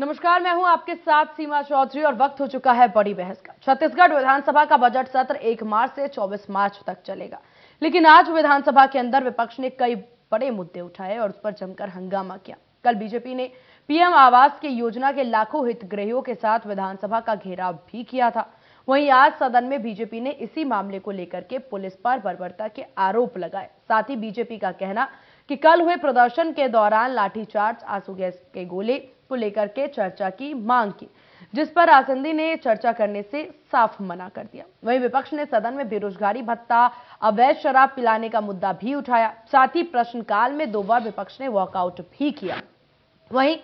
नमस्कार, मैं हूं आपके साथ सीमा चौधरी और वक्त हो चुका है बड़ी बहस का। छत्तीसगढ़ विधानसभा का बजट सत्र 1 मार्च से 24 मार्च तक चलेगा, लेकिन आज विधानसभा के अंदर विपक्ष ने कई बड़े मुद्दे उठाए और उस पर जमकर हंगामा किया। कल बीजेपी ने पीएम आवास की योजना के लाखों हितग्राहियों के साथ विधानसभा का घेराव भी किया था। वहीं आज सदन में बीजेपी ने इसी मामले को लेकर के पुलिस पर बर्बरता के आरोप लगाए। साथ ही बीजेपी का कहना कि कल हुए प्रदर्शन के दौरान लाठीचार्ज, आंसू गैस के गोले को लेकर के चर्चा की मांग की, जिस पर आसंदी ने चर्चा करने से साफ मना कर दिया। वहीं विपक्ष ने सदन में बेरोजगारी भत्ता, अवैध शराब पिलाने का मुद्दा भी उठाया। साथ ही प्रश्नकाल में 2 बार विपक्ष ने वॉकआउट भी किया। वहीं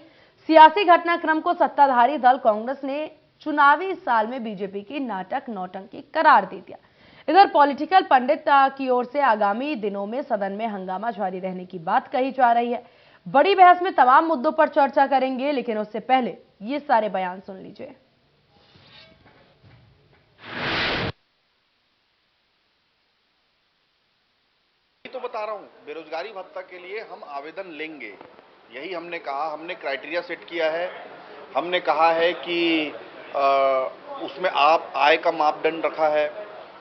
सियासी घटनाक्रम को सत्ताधारी दल कांग्रेस ने चुनावी साल में बीजेपी की नाटक नौटंकी करार दे दिया। इधर पॉलिटिकल पंडित की ओर से आगामी दिनों में सदन में हंगामा जारी रहने की बात कही जा रही है। बड़ी बहस में तमाम मुद्दों पर चर्चा करेंगे, लेकिन उससे पहले ये सारे बयान सुन लीजिए। तो बता रहा हूं, बेरोजगारी भत्ता के लिए हम आवेदन लेंगे, यही हमने कहा। हमने क्राइटेरिया सेट किया है। हमने कहा है कि उसमें आप आय का मापदंड रखा है,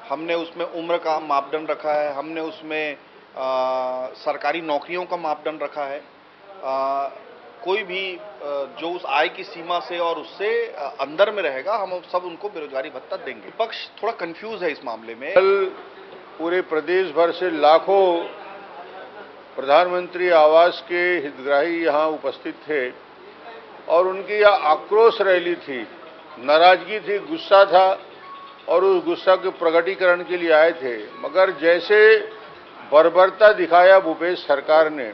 हमने उसमें उम्र का मापदंड रखा है, हमने उसमें सरकारी नौकरियों का मापदंड रखा है। कोई भी जो उस आय की सीमा से और उससे अंदर में रहेगा, हम सब उनको बेरोजगारी भत्ता देंगे। विपक्ष थोड़ा कंफ्यूज है इस मामले में। कल पूरे प्रदेश भर से लाखों प्रधानमंत्री आवास के हितग्राही यहां उपस्थित थे और उनकी यह आक्रोश रैली थी, नाराजगी थी, गुस्सा था और उस गुस्सा के प्रकटीकरण के लिए आए थे। मगर जैसे बर्बरता दिखाया भूपेश सरकार ने,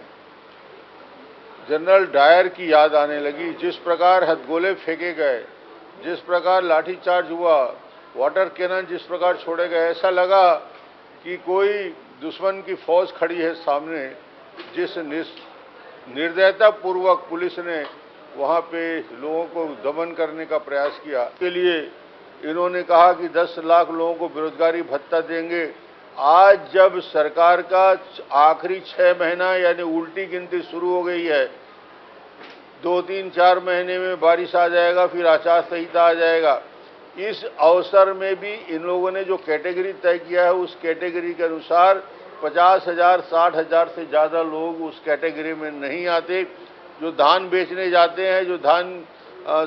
जनरल डायर की याद आने लगी। जिस प्रकार हथगोले फेंके गए, जिस प्रकार लाठीचार्ज हुआ, वाटर कैनन जिस प्रकार छोड़े गए, ऐसा लगा कि कोई दुश्मन की फौज खड़ी है सामने। जिस निर्दयता पूर्वक पुलिस ने वहां पे लोगों को दमन करने का प्रयास किया, के लिए इन्होंने कहा कि 10 लाख लोगों को बेरोजगारी भत्ता देंगे। आज जब सरकार का आखिरी 6 महीना यानी उल्टी गिनती शुरू हो गई है, 2, 3, 4 महीने में बारिश आ जाएगा, फिर आचार संहिता आ जाएगा। इस अवसर में भी इन लोगों ने जो कैटेगरी तय किया है, उस कैटेगरी के अनुसार 50,000, 60,000 से ज़्यादा लोग उस कैटेगरी में नहीं आते। जो धान बेचने जाते हैं, जो धान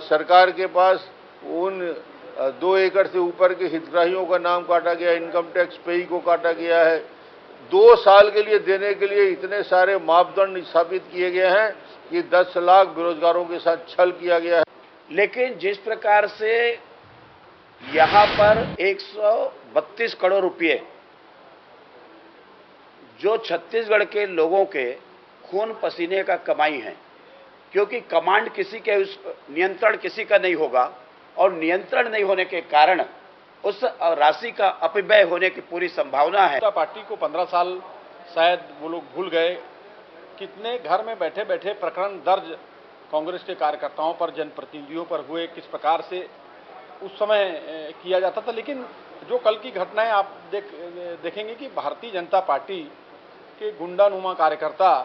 सरकार के पास, उन 2 एकड़ से ऊपर के हितग्राहियों का नाम काटा गया, इनकम टैक्स पेई को काटा गया है। 2 साल के लिए देने के लिए इतने सारे मापदंड स्थापित किए गए हैं कि 10 लाख बेरोजगारों के साथ छल किया गया है। लेकिन जिस प्रकार से यहां पर 132 करोड़ रुपए जो छत्तीसगढ़ के लोगों के खून पसीने का कमाई है, क्योंकि कमांड किसी के, उस नियंत्रण किसी का नहीं होगा और नियंत्रण नहीं होने के कारण उस राशि का अपव्यय होने की पूरी संभावना है। पार्टी को 15 साल शायद वो लोग भूल गए। कितने घर में बैठे बैठे प्रकरण दर्ज कांग्रेस के कार्यकर्ताओं पर, जनप्रतिनिधियों पर हुए, किस प्रकार से उस समय किया जाता था। लेकिन जो कल की घटनाएं आप देखेंगे कि भारतीय जनता पार्टी के गुंडानुमा कार्यकर्ता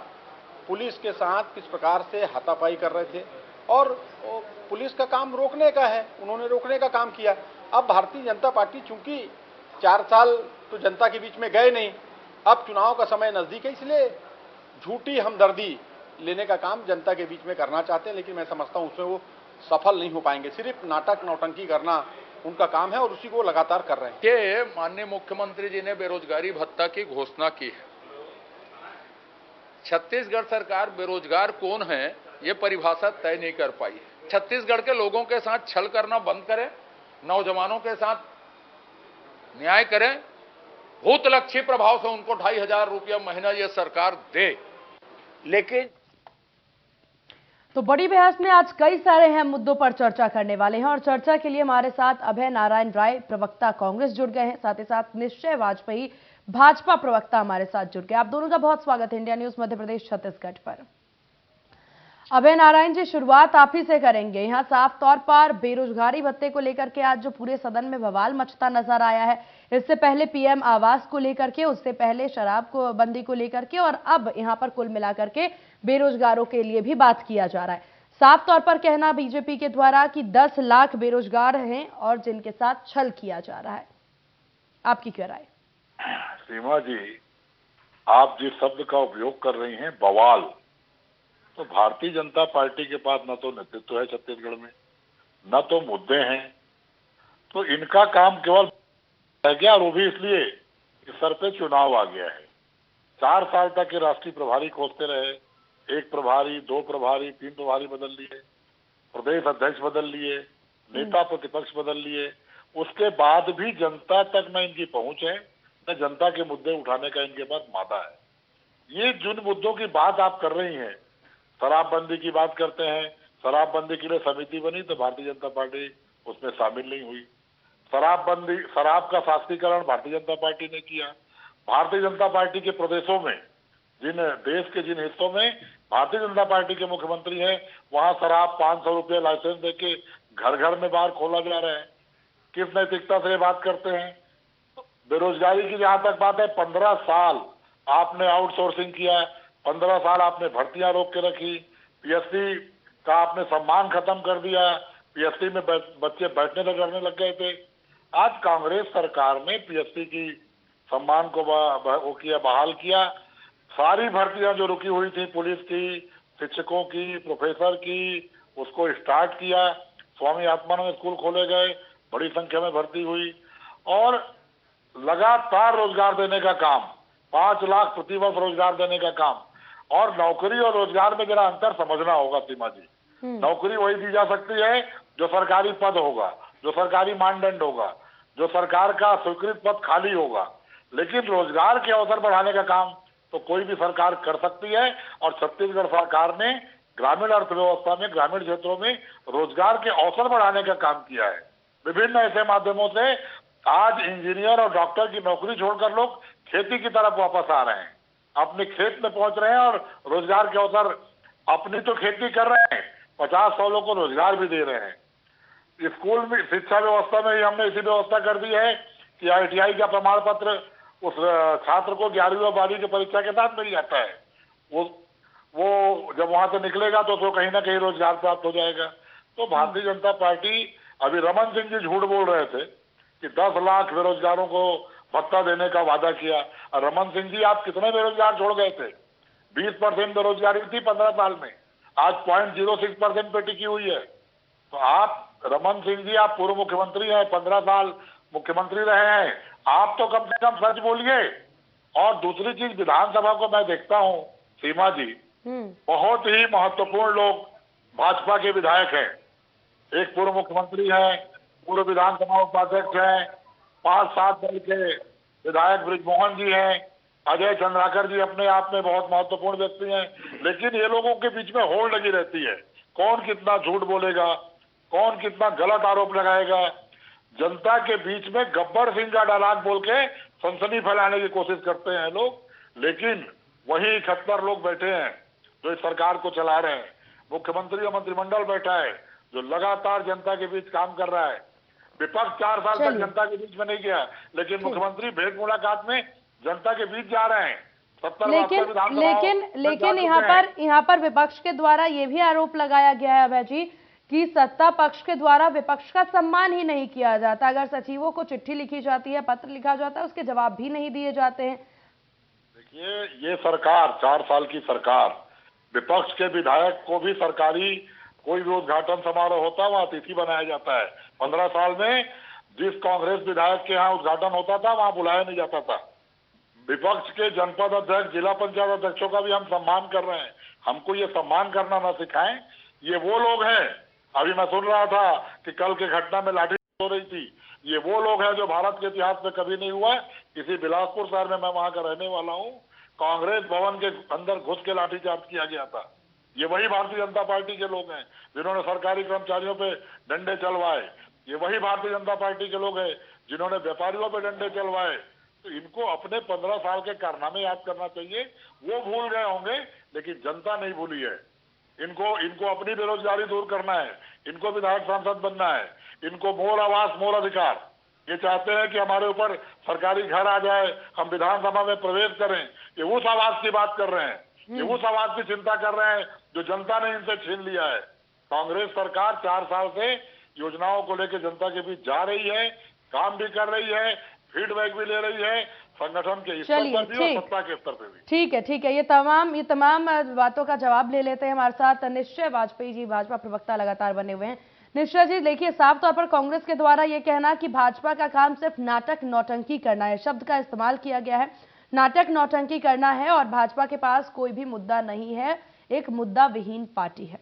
पुलिस के साथ किस प्रकार से हाथापाई कर रहे थे और पुलिस का काम रोकने का है, उन्होंने रोकने का काम किया। अब भारतीय जनता पार्टी चूंकि 4 साल तो जनता के बीच में गए नहीं, अब चुनाव का समय नजदीक है, इसलिए झूठी हमदर्दी लेने का काम जनता के बीच में करना चाहते हैं। लेकिन मैं समझता हूं उसमें वो सफल नहीं हो पाएंगे। सिर्फ नाटक नौटंकी करना उनका काम है और उसी को लगातार कर रहे हैं। कि माननीय मुख्यमंत्री जी ने बेरोजगारी भत्ता की घोषणा की है। छत्तीसगढ़ सरकार बेरोजगार कौन है ये परिभाषा तय नहीं कर पाई है। छत्तीसगढ़ के लोगों के साथ छल करना बंद करें, नौजवानों के साथ न्याय करें, भूतलक्षी प्रभाव से उनको 2,500 रुपया महीना ये सरकार दे। लेकिन तो बड़ी बहस में आज कई सारे अहम मुद्दों पर चर्चा करने वाले हैं और चर्चा के लिए हमारे साथ अभय नारायण राय, प्रवक्ता कांग्रेस, जुड़ गए हैं। साथ ही साथ निश्चय वाजपेयी, भाजपा प्रवक्ता हमारे साथ जुड़ गए। आप दोनों का बहुत स्वागत है इंडिया न्यूज मध्य प्रदेश छत्तीसगढ़ पर। अभय नारायण जी, शुरुआत आप ही से करेंगे। यहाँ साफ तौर पर बेरोजगारी भत्ते को लेकर के आज जो पूरे सदन में बवाल मचता नजर आया है, इससे पहले पीएम आवास को लेकर के, उससे पहले शराब को बंदी को लेकर के और अब यहाँ पर कुल मिलाकर के बेरोजगारों के लिए भी बात किया जा रहा है। साफ तौर पर कहना बीजेपी के द्वारा कि 10 लाख बेरोजगार हैं और जिनके साथ छल किया जा रहा है। आपकी क्या राय? सीमा जी, आप जिस शब्द का उपयोग कर रही हैं बवाल, तो भारतीय जनता पार्टी के पास न तो नेतृत्व है छत्तीसगढ़ में, न तो मुद्दे हैं, तो इनका काम केवल रह गया, और वो भी इसलिए कि सर पे चुनाव आ गया है। 4 साल तक ये राष्ट्रीय प्रभारी खोजते रहे, 1 प्रभारी, 2 प्रभारी, 3 प्रभारी बदल लिए, प्रदेश अध्यक्ष बदल लिए, नेता प्रतिपक्ष बदल लिए, उसके बाद भी जनता तक न इनकी पहुंच है, न जनता के मुद्दे उठाने का इनके पास मादा है। ये जिन मुद्दों की बात आप कर रही हैं, शराबबंदी की बात करते हैं, शराबबंदी के लिए समिति बनी तो भारतीय जनता पार्टी उसमें शामिल नहीं हुई। शराब का शास्त्रीकरण भारतीय जनता पार्टी ने किया। भारतीय जनता पार्टी के प्रदेशों में, देश के जिन हिस्सों में भारतीय जनता पार्टी के मुख्यमंत्री हैं, वहां शराब 500 रुपये लाइसेंस देके घर घर में बार खोला जा रहा है। किस नैतिकता से ये बात करते हैं? बेरोजगारी की जहां तक बात है, 15 साल आपने आउटसोर्सिंग किया, 15 साल आपने भर्तियां रोक के रखी, पीएससी का आपने सम्मान खत्म कर दिया, पीएससी में बच्चे बैठने लगने लग गए थे। आज कांग्रेस सरकार ने पीएससी की सम्मान को बहाल किया। सारी भर्तियां जो रुकी हुई थी, पुलिस की, शिक्षकों की, प्रोफेसर की, उसको स्टार्ट किया। स्वामी आत्मानंद स्कूल खोले गए, बड़ी संख्या में भर्ती हुई, और लगातार रोजगार देने का काम, 5 लाख प्रतिवर्ष रोजगार देने का काम। और नौकरी और रोजगार में जरा अंतर समझना होगा सीमा जी। नौकरी वही दी जा सकती है जो सरकारी पद होगा, जो सरकारी मानदंड होगा, जो सरकार का स्वीकृत पद खाली होगा। लेकिन रोजगार के अवसर बढ़ाने का काम तो कोई भी सरकार कर सकती है, और छत्तीसगढ़ सरकार ने ग्रामीण अर्थव्यवस्था में, ग्रामीण क्षेत्रों में रोजगार के अवसर बढ़ाने का काम किया है। विभिन्न ऐसे माध्यमों से आज इंजीनियर और डॉक्टर की नौकरी छोड़कर लोग खेती की तरफ वापस आ रहे हैं, अपने खेत में पहुंच रहे हैं और रोजगार के अवसर, अपनी तो खेती कर रहे हैं, 50-100 लोगों को रोजगार भी दे रहे हैं। स्कूल में, शिक्षा व्यवस्था में हमने ऐसी व्यवस्था कर दी है कि ITI का प्रमाण पत्र उस छात्र को 11वीं और 12वीं की परीक्षा के साथ मिल जाता है। वो जब वहां से निकलेगा तो उसको कहीं ना कहीं रोजगार प्राप्त हो जाएगा। तो भारतीय जनता पार्टी, अभी रमन सिंह जी झूठ बोल रहे थे कि 10 लाख बेरोजगारों को भत्ता देने का वादा किया। रमन सिंह जी, आप कितने बेरोजगार छोड़ गए थे? 20% बेरोजगारी थी 15 साल में, आज 0.06% पे टिकी हुई है। तो आप रमन सिंह जी, आप पूर्व मुख्यमंत्री हैं, 15 साल मुख्यमंत्री रहे हैं, आप तो कम से कम सच बोलिए। और दूसरी चीज, विधानसभा को मैं देखता हूं सीमा जी, बहुत ही महत्वपूर्ण लोग भाजपा के विधायक हैं। एक पूर्व मुख्यमंत्री हैं, पूर्व विधानसभा उपाध्यक्ष हैं, 5-7 दल के विधायक बृजमोहन जी हैं, अजय चंद्राकर जी अपने आप में बहुत महत्वपूर्ण व्यक्ति हैं। लेकिन ये लोगों के बीच में होड़ लगी रहती है, कौन कितना झूठ बोलेगा, कौन कितना गलत आरोप लगाएगा। जनता के बीच में गब्बर सिंह का डायलॉग बोल के सनसनी फैलाने की कोशिश करते हैं लोग। लेकिन वही 71 लोग बैठे हैं जो इस सरकार को चला रहे हैं। मुख्यमंत्री और मंत्रिमंडल बैठा है जो लगातार जनता के बीच काम कर रहा है। विपक्ष 4 साल तक जनता के बीच में नहीं गया, लेकिन मुख्यमंत्री भेंट मुलाकात में जनता के बीच जा रहे हैं। लेकिन यहाँ पर विपक्ष के द्वारा ये भी आरोप लगाया गया है अभय जी कि सत्ता पक्ष के द्वारा विपक्ष का सम्मान ही नहीं किया जाता। अगर सचिवों को चिट्ठी लिखी जाती है, पत्र लिखा जाता है, उसके जवाब भी नहीं दिए जाते हैं। देखिए, ये सरकार, 4 साल की सरकार, विपक्ष के विधायक को भी सरकारी कोई भी उद्घाटन समारोह होता है वहां अतिथि बनाया जाता है। 15 साल में जिस कांग्रेस विधायक के यहाँ उद्घाटन होता था वहां बुलाया नहीं जाता था। विपक्ष के जनपद अध्यक्ष, जिला पंचायत अध्यक्षों का भी हम सम्मान कर रहे हैं। हमको ये सम्मान करना ना सिखाएं। ये वो लोग हैं, अभी मैं सुन रहा था कि कल के घटना में लाठी हो रही थी, ये वो लोग हैं जो भारत के इतिहास में कभी नहीं हुआ। किसी बिलासपुर शहर में, मैं वहां का रहने वाला हूँ, कांग्रेस भवन के अंदर घुस के लाठीचार्ज किया गया था। ये वही भारतीय जनता पार्टी के लोग हैं जिन्होंने सरकारी कर्मचारियों पे डंडे चलवाए। ये वही भारतीय जनता पार्टी के लोग हैं जिन्होंने व्यापारियों पे डंडे चलवाए। तो इनको अपने 15 साल के कारनामे याद करना चाहिए। वो भूल गए होंगे, लेकिन जनता नहीं भूली है। इनको अपनी बेरोजगारी दूर करना है, इनको विधायक सांसद बनना है, इनको मोर आवास मोर अधिकार। ये चाहते हैं कि हमारे ऊपर सरकारी घर आ जाए, हम विधानसभा में प्रवेश करें। ये उस आवास की बात कर रहे हैं, ये उस आवास की चिंता कर रहे हैं जो जनता ने इनसे छीन लिया है। कांग्रेस सरकार 4 साल से योजनाओं को लेकर जनता के बीच जा रही है, काम भी कर रही है, फीडबैक भी ले रही है, संगठन के स्तर पर भी और सत्ता के स्तर पर भी। ठीक है, ये तमाम बातों का जवाब ले लेते हैं। हमारे साथ निश्चय वाजपेयी जी, भाजपा प्रवक्ता लगातार बने हुए हैं। निश्चय जी, देखिए, साफ तौर पर कांग्रेस के द्वारा ये कहना कि भाजपा का काम सिर्फ नाटक नौटंकी करना है, शब्द का इस्तेमाल किया गया है, नाटक नौटंकी करना है, और भाजपा के पास कोई भी मुद्दा नहीं है, एक मुद्दा विहीन पार्टी है।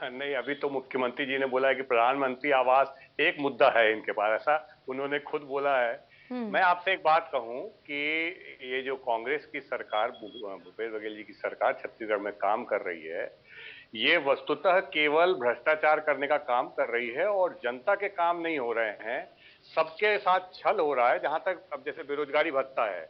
नहीं, अभी तो मुख्यमंत्री जी ने बोला है कि प्रधानमंत्री आवास एक मुद्दा है इनके पास, ऐसा उन्होंने खुद बोला है। मैं आपसे एक बात कहूं कि ये जो कांग्रेस की सरकार, भूपेश बघेल जी की सरकार छत्तीसगढ़ में काम कर रही है, ये वस्तुतः केवल भ्रष्टाचार करने का काम कर रही है और जनता के काम नहीं हो रहे हैं, सबके साथ छल हो रहा है। जहां तक अब जैसे बेरोजगारी भत्ता है,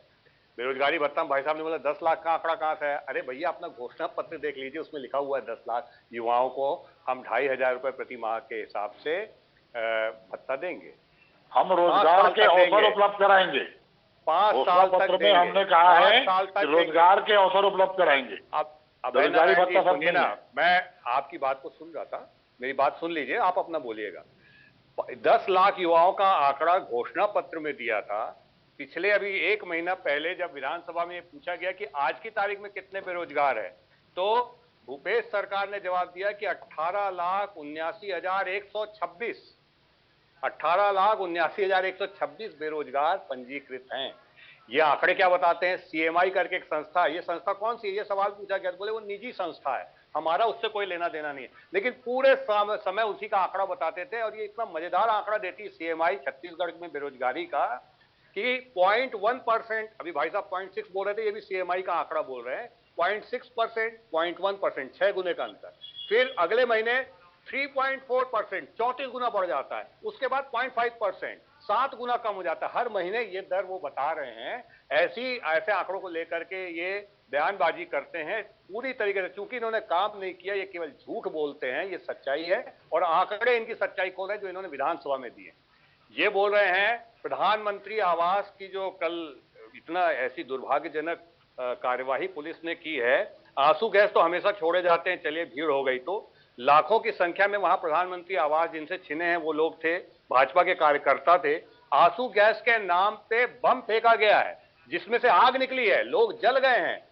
बेरोजगारी भत्ता भाई साहब ने बोला 10 लाख का आंकड़ा कहां से है? अरे भैया, अपना घोषणा पत्र देख लीजिए, उसमें लिखा हुआ है 10 लाख युवाओं को हम 2,500 रुपए प्रति माह के हिसाब से भत्ता देंगे, हम रोजगार के अवसर उपलब्ध कराएंगे। 5 साल तक में हमने कहा है कि रोजगार के अवसर उपलब्ध कराएंगे। अब बेरोजगारी भत्ता सुनिए ना, मैं आपकी बात को सुन रहा था, मेरी बात सुन लीजिए, आप अपना बोलिएगा। 10 लाख युवाओं का आंकड़ा घोषणा पत्र में दिया था। पिछले अभी 1 महीना पहले जब विधानसभा में पूछा गया कि आज की तारीख में कितने बेरोजगार है, तो भूपेश सरकार ने जवाब दिया कि 18,79,126 18,79,126 बेरोजगार पंजीकृत हैं। ये आंकड़े क्या बताते हैं? सीएमआई करके एक संस्था है, ये संस्था कौन सी है? ये सवाल पूछा गया, बोले वो निजी संस्था है, हमारा उससे कोई लेना देना नहीं है, लेकिन पूरे समय उसी का आंकड़ा बताते थे। और ये इतना मजेदार आंकड़ा देती है सीएमआई छत्तीसगढ़ में बेरोजगारी का कि 0.1%, अभी भाई साहब 0.6 बोल रहे थे, ये भी सीएमआई का आंकड़ा बोल रहे हैं, 0.6%, 0.1%, 6 गुने का अंतर। फिर अगले महीने 3.4%, 34 गुना बढ़ जाता है, उसके बाद 0.5%, 7 गुना कम हो जाता है। हर महीने ये दर वो बता रहे हैं। ऐसे आंकड़ों को लेकर के ये बयानबाजी करते हैं पूरी तरीके से। चूंकि इन्होंने काम नहीं किया, ये केवल झूठ बोलते हैं, ये सच्चाई है, और आंकड़े इनकी सच्चाई खोल रहे हैं जो इन्होंने विधानसभा में दिए। ये बोल रहे हैं प्रधानमंत्री आवास की जो कल इतना ऐसी दुर्भाग्यजनक कार्यवाही पुलिस ने की है, आंसू गैस तो हमेशा छोड़े जाते हैं, चलिए भीड़ हो गई तो लाखों की संख्या में वहां प्रधानमंत्री आवास जिनसे छिने हैं वो लोग थे, भाजपा के कार्यकर्ता थे। आंसू गैस के नाम पे बम फेंका गया है जिसमें से आग निकली है, लोग जल गए हैं।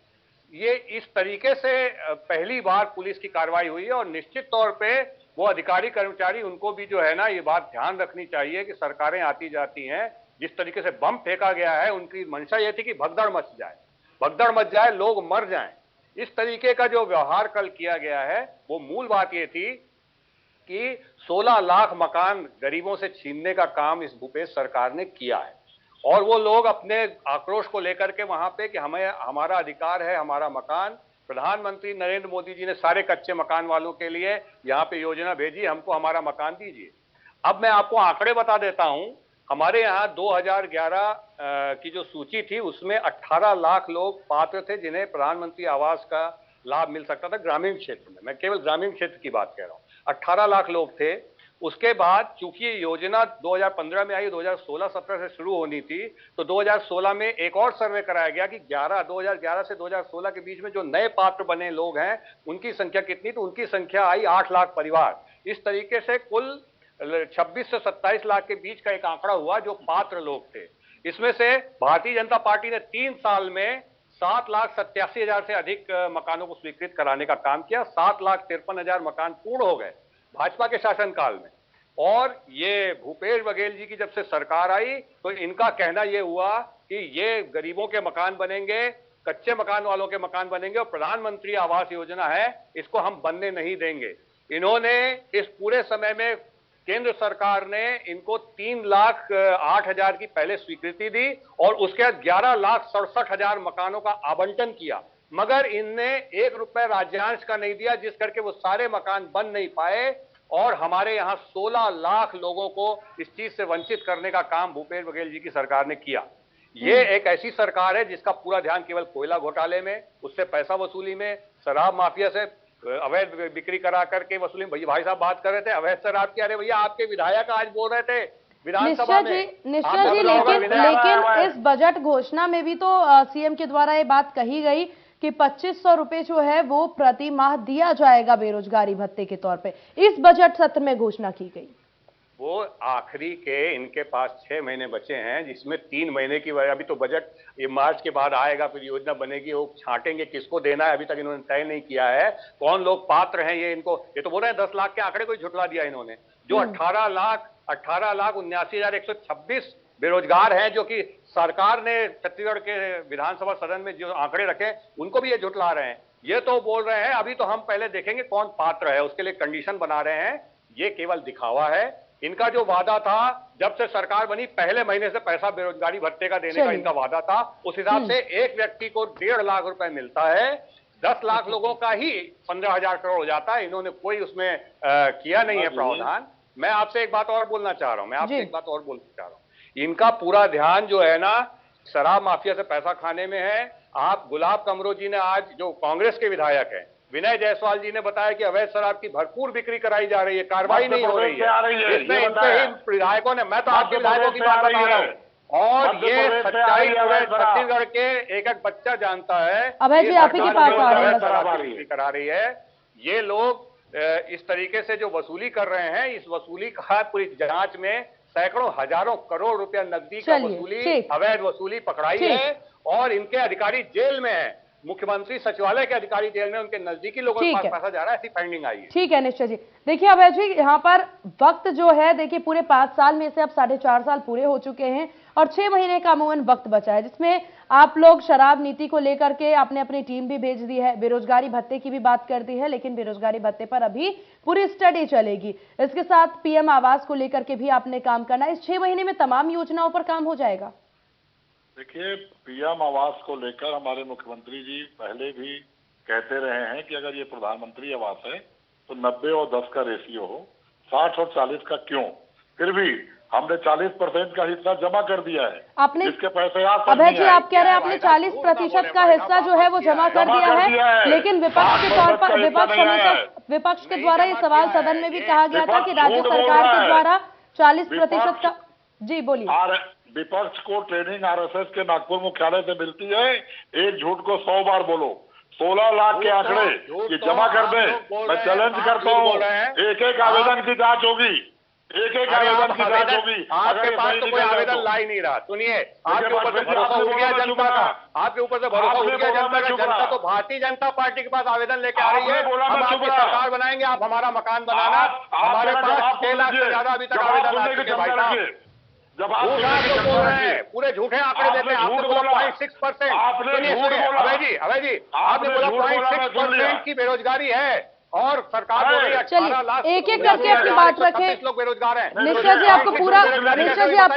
ये इस तरीके से पहली बार पुलिस की कार्रवाई हुई है, और निश्चित तौर पे वो अधिकारी कर्मचारी, उनको भी जो है ना ये बात ध्यान रखनी चाहिए कि सरकारें आती जाती हैं, जिस तरीके से बम फेंका गया है उनकी मंशा ये थी कि भगदड़ मच जाए, लोग मर जाएं। इस तरीके का जो व्यवहार कल किया गया है, वो मूल बात ये थी कि 16 लाख मकान गरीबों से छीनने का काम इस भूपेश सरकार ने किया है, और वो लोग अपने आक्रोश को लेकर के वहां पे कि हमें हमारा अधिकार है, हमारा मकान। प्रधानमंत्री नरेंद्र मोदी जी ने सारे कच्चे मकान वालों के लिए यहाँ पे योजना भेजी, हमको हमारा मकान दीजिए। अब मैं आपको आंकड़े बता देता हूं, हमारे यहाँ 2011 की जो सूची थी उसमें 18 लाख लोग पात्र थे जिन्हें प्रधानमंत्री आवास का लाभ मिल सकता था ग्रामीण क्षेत्र में। मैं केवल ग्रामीण क्षेत्र की बात कह रहा हूँ, 18 लाख लोग थे। उसके बाद चूंकि ये योजना 2015 में आई, 2016-17 से शुरू होनी थी, तो 2016 में एक और सर्वे कराया गया कि 2011 से 2016 के बीच में जो नए पात्र बने लोग हैं उनकी संख्या कितनी, तो उनकी संख्या आई 8 लाख परिवार। इस तरीके से कुल 26 से 27 लाख के बीच का एक आंकड़ा हुआ जो पात्र लोग थे। इसमें से भारतीय जनता पार्टी ने 3 साल में 7,87,000 से अधिक मकानों को स्वीकृत कराने का काम किया। 7,53,000 मकान पूर्ण हो गए भाजपा के शासनकाल में। और ये भूपेश बघेल जी की जब से सरकार आई तो इनका कहना ये हुआ कि ये गरीबों के मकान बनेंगे, कच्चे मकान वालों के मकान बनेंगे, और प्रधानमंत्री आवास योजना है इसको हम बनने नहीं देंगे। इन्होंने इस पूरे समय में केंद्र सरकार ने इनको 3,08,000 की पहले स्वीकृति दी और उसके बाद 11,67,000 मकानों का आवंटन किया, मगर इनने 1 रुपए राज्यांश का नहीं दिया, जिस करके वो सारे मकान बन नहीं पाए। और हमारे यहाँ 16 लाख लोगों को इस चीज से वंचित करने का काम भूपेश बघेल जी की सरकार ने किया। ये एक ऐसी सरकार है जिसका पूरा ध्यान केवल कोयला घोटाले में, उससे पैसा वसूली में, शराब माफिया से अवैध बिक्री करा करके वसूली। भाई साहब बात कर रहे थे अवैध शराब की, अरे भैया आपके विधायक आज बोल रहे थे विधानसभा में। निश्चय जी, लेकिन इस बजट घोषणा में भी तो सीएम के द्वारा ये बात कही गई कि 2500 रुपए जो है वो प्रति माह दिया जाएगा बेरोजगारी भत्ते के तौर पे। इस बजट सत्र में घोषणा की गई। वो आखिरी के इनके पास 6 महीने बचे हैं, जिसमें 3 महीने की वजह, अभी तो बजट ये मार्च के बाद आएगा, फिर योजना बनेगी, वो छांटेंगे किसको देना है अभी तक इन्होंने तय नहीं किया है। कौन लोग पात्र हैं ये इनको, ये तो बोल रहे हैं 10 लाख के आंकड़े को ही झुठला दिया इन्होंने। जो 18,89,126 बेरोजगार हैं, जो कि सरकार ने छत्तीसगढ़ के विधानसभा सदन में जो आंकड़े रखे उनको भी ये झुठला रहे हैं। ये तो बोल रहे हैं अभी तो हम पहले देखेंगे कौन पात्र है, उसके लिए कंडीशन बना रहे हैं। ये केवल दिखावा है। इनका जो वादा था जब से सरकार बनी, पहले महीने से पैसा बेरोजगारी भत्ते का देने का इनका वादा था, उस हिसाब से एक व्यक्ति को 1.5 लाख रुपए मिलता है। 10 लाख लोगों का ही 15,000 करोड़ हो जाता है। इन्होंने कोई उसमें किया नहीं है प्रावधान। मैं आपसे एक बात और बोलना चाह रहा हूं, इनका पूरा ध्यान जो है ना शराब माफिया से पैसा खाने में है। आप गुलाब कमरो जी ने आज, जो कांग्रेस के विधायक हैं, विनय जायसवाल जी ने बताया कि अवैध शराब की भरपूर बिक्री कराई जा रही है, कार्रवाई नहीं हो रही है। इसमें इनके ही विधायकों ने, मैं तो आपके विधायकों की बात बता रहा हूँ, और ये सच्चाई छत्तीसगढ़ के एक एक बच्चा जानता है। अभय जी आप ही के पास आ रहे हैं। करा रही है ये लोग इस तरीके से जो वसूली कर रहे हैं, इस वसूली का पूरी जांच में सैकड़ों हजारों करोड़ रुपया नकदी का वसूली, अवैध वसूली पकड़ाई है, और इनके अधिकारी जेल में है। मुख्यमंत्री सचिवालय के अधिकारी जेल में, उनके नजदीकी लोगों के पास पैसा जा रहा है, ऐसी फाइंडिंग आई है। ठीक है निश्चय जी। देखिए अभय जी, यहाँ पर वक्त जो है, देखिए पूरे 5 साल में से अब 4.5 साल पूरे हो चुके हैं और 6 महीने का अमूमन वक्त बचा है, जिसमें आप लोग शराब नीति को लेकर के आपने अपनी टीम भी भेज दी है, बेरोजगारी भत्ते की भी बात कर दी है, लेकिन बेरोजगारी भत्ते पर अभी पूरी स्टडी चलेगी। इसके साथ पीएम आवास को लेकर के भी आपने काम करना है। इस 6 महीने में तमाम योजनाओं पर काम हो जाएगा। देखिए, पीएम आवास को लेकर हमारे मुख्यमंत्री जी पहले भी कहते रहे हैं कि अगर ये प्रधानमंत्री आवास है तो 90 और 10 का रेशियो हो, 60 और 40 का क्यों? फिर भी हमने 40% का हिस्सा जमा कर दिया है। आपने इसके पैसे आज अभय जी आप कह रहे हैं आपने 40% का हिस्सा जो है वो जमा कर दिया है, लेकिन विपक्ष के तौर पर विपक्ष के द्वारा ये सवाल सदन में भी कहा गया था कि राज्य सरकार के द्वारा 40% का। जी बोलिए। विपक्ष को ट्रेनिंग आरएसएस के नागपुर मुख्यालय से मिलती है, एक झूठ को 100 बार बोलो। 16 लाख के आंकड़े ये जमा कर दें। मैं चैलेंज करता हूँ, एक आवेदन की जांच होगी, एक आवेदन की जांच होगी। आपके पास तो कोई आवेदन ला ही नहीं रहा। सुनिए, आपके ऊपर से भरोसा उठ गया जनता का, आपके ऊपर से भरोसा उठ गया जनता का। जनता तो भारतीय जनता पार्टी के पास आवेदन लेके आ रही है, हम आपकी सरकार बनाएंगे, आप हमारा मकान बनाना। हमारे पास 6 लाख से ज्यादा अभी तक आवेदन आ चुके भाई साहब। जब आप बोल रहे हैं, पूरे झूठे आंकड़े देते हैं। आपने बोला 0.6%। अभय जी आपने बोला 0.6% की बेरोजगारी है, और सरकार बोल रही है 18 लाख। एक एक करके अपनी बात रखें। लोग बेरोजगार हैं। निश्चय जी आपको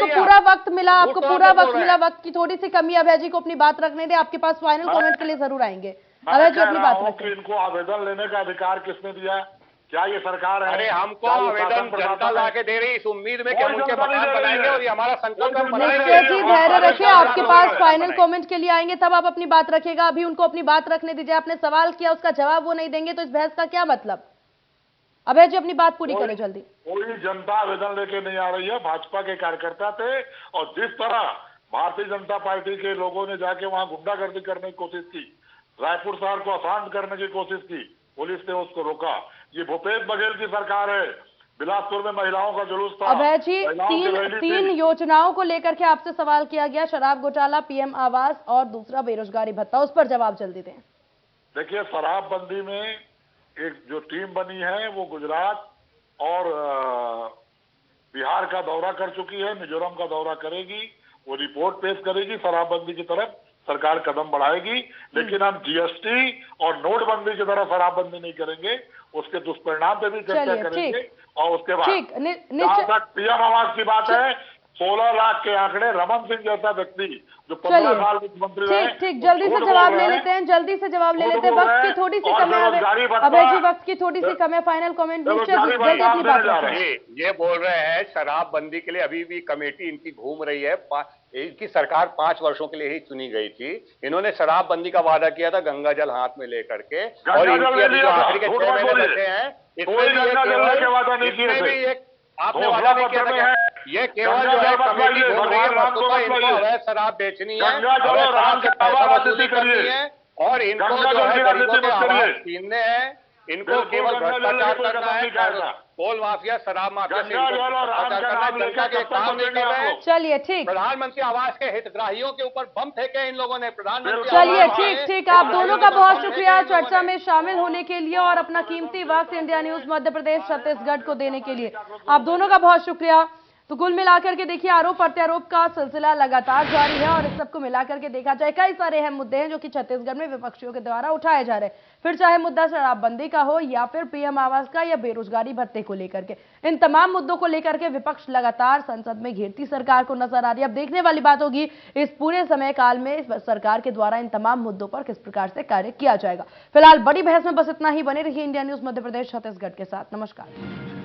पूरा वक्त मिला, आपको पूरा वक्त मिला। वक्त की थोड़ी सी कमी, अभय जी को अपनी बात रखने दे, आपके पास फाइनल कमेंट के लिए जरूर आएंगे। अभय जी अपनी बात रखें। इनको आवेदन लेने का अधिकार किसने दिया? क्या ये सरकार है? अरे हमको आवेदन जनता ला के दे रही, इस उम्मीद में कि हम उनके मकान बनाएंगे और ये हमारा संकल्प बनाएंगे। निश्चय जी धैर्य रखिए, आपके पास फाइनल कमेंट के लिए आएंगे तब आप अपनी बात रखिएगा। अभी उनको अपनी बात रखने दीजिए। आपने सवाल किया, उसका जवाब वो नहीं देंगे तो इस बहस का क्या मतलब? अभय जी अपनी बात पूरी करें जल्दी। कोई जनता आवेदन लेके नहीं आ रही है, भाजपा के कार्यकर्ता थे, और जिस तरह भारतीय जनता पार्टी के लोगों ने जाके वहां गुंडागर्दी करने की कोशिश की, रायपुर शहर को अशांत करने की कोशिश की, पुलिस ने उसको रोका। ये भूपेश बघेल की सरकार है। बिलासपुर में महिलाओं का जुलूस था। अभय जी तीन योजनाओं को लेकर के आपसे सवाल किया गया, शराब घोटाला, पीएम आवास और दूसरा बेरोजगारी भत्ता, उस पर जवाब जल्दी दें। देखिए, शराबबंदी में एक जो टीम बनी है वो गुजरात और बिहार का दौरा कर चुकी है, मिजोरम का दौरा करेगी, वो रिपोर्ट पेश करेगी। शराबबंदी की तरफ सरकार कदम बढ़ाएगी, लेकिन हम जीएसटी और नोटबंदी की तरह शराबबंदी नहीं करेंगे। उसके दुष्परिणाम पे भी चर्चा करेंगे। और उसके बाद जहां तक पीएम आवास की बात है, 16 लाख के आंकड़े, रमन सिंह जैसा व्यक्ति जो 15 साल मुख्यमंत्री रहे, ठीक जल्दी से जवाब ले लेते हैं, जल्दी से जवाब ले लेते हैं। वक्त की थोड़ी सी कमी है अभय जी, वक्त की थोड़ी सी कमी है। फाइनल कमेंट निश्चय जी जल्दी अपनी बात रखें। ये बोल रहे हैं शराबबंदी के लिए अभी भी कमेटी इनकी घूम रही है। इनकी सरकार 5 वर्षों के लिए ही चुनी गई थी। इन्होंने शराबबंदी का वादा किया था गंगा जल हाथ में लेकर के, और इनकी अभी जो आखिरी के 6 महीने बचे हैं, इसमें भी एक आपने वादा नहीं किया था। ये केवल जो है कमेटी घूम रही है, इनको अवैध शराब बेचनी है, अवैध शराब से पैसा वसूली करनी है, और इनको गंगा जो जल है की गरीबों राजनीति के मत करिए। आवाज छीनने हैं, इनको बिल्कुल केवल गंगा जल भ्रष्टाचार कोई करना कदम है, नहीं उठाएगा। कोल माफिया, शराब माफिया से गंगा इनको जल और राम भ्रष्टाचार का करना है। नाम जनता लेकर के कब तक काम नहीं बचेंगे कर आप रहे। लोग? चलिए ठीक, प्रधानमंत्री आवास के हितग्राहियों के ऊपर बम फेंके इन लोगों ने। प्रधानमंत्री चलिए आवास ठीक में ठीक, आप दोनों का बहुत शुक्रिया इन लोगों चर्चा ने। में शामिल होने के लिए और अपना कीमती वक्त इंडिया न्यूज मध्य प्रदेश छत्तीसगढ़ को देने के लिए आप दोनों का बहुत शुक्रिया। तो कुल मिलाकर के देखिए, आरोप प्रत्यारोप का सिलसिला लगातार जारी है और इस सबको मिलाकर के देखा जाए कई सारे अहम मुद्दे हैं जो कि छत्तीसगढ़ में विपक्षियों के द्वारा उठाए जा रहे हैं, फिर चाहे मुद्दा शराबबंदी का हो या फिर पीएम आवास का या बेरोजगारी भत्ते को लेकर के। इन तमाम मुद्दों को लेकर के विपक्ष लगातार संसद में घेरती सरकार को नजर आ रही है। अब देखने वाली बात होगी इस पूरे समय काल में सरकार के द्वारा इन तमाम मुद्दों पर किस प्रकार से कार्य किया जाएगा। फिलहाल बड़ी बहस में बस इतना ही। बने रहिए इंडिया न्यूज मध्य प्रदेश छत्तीसगढ़ के साथ। नमस्कार।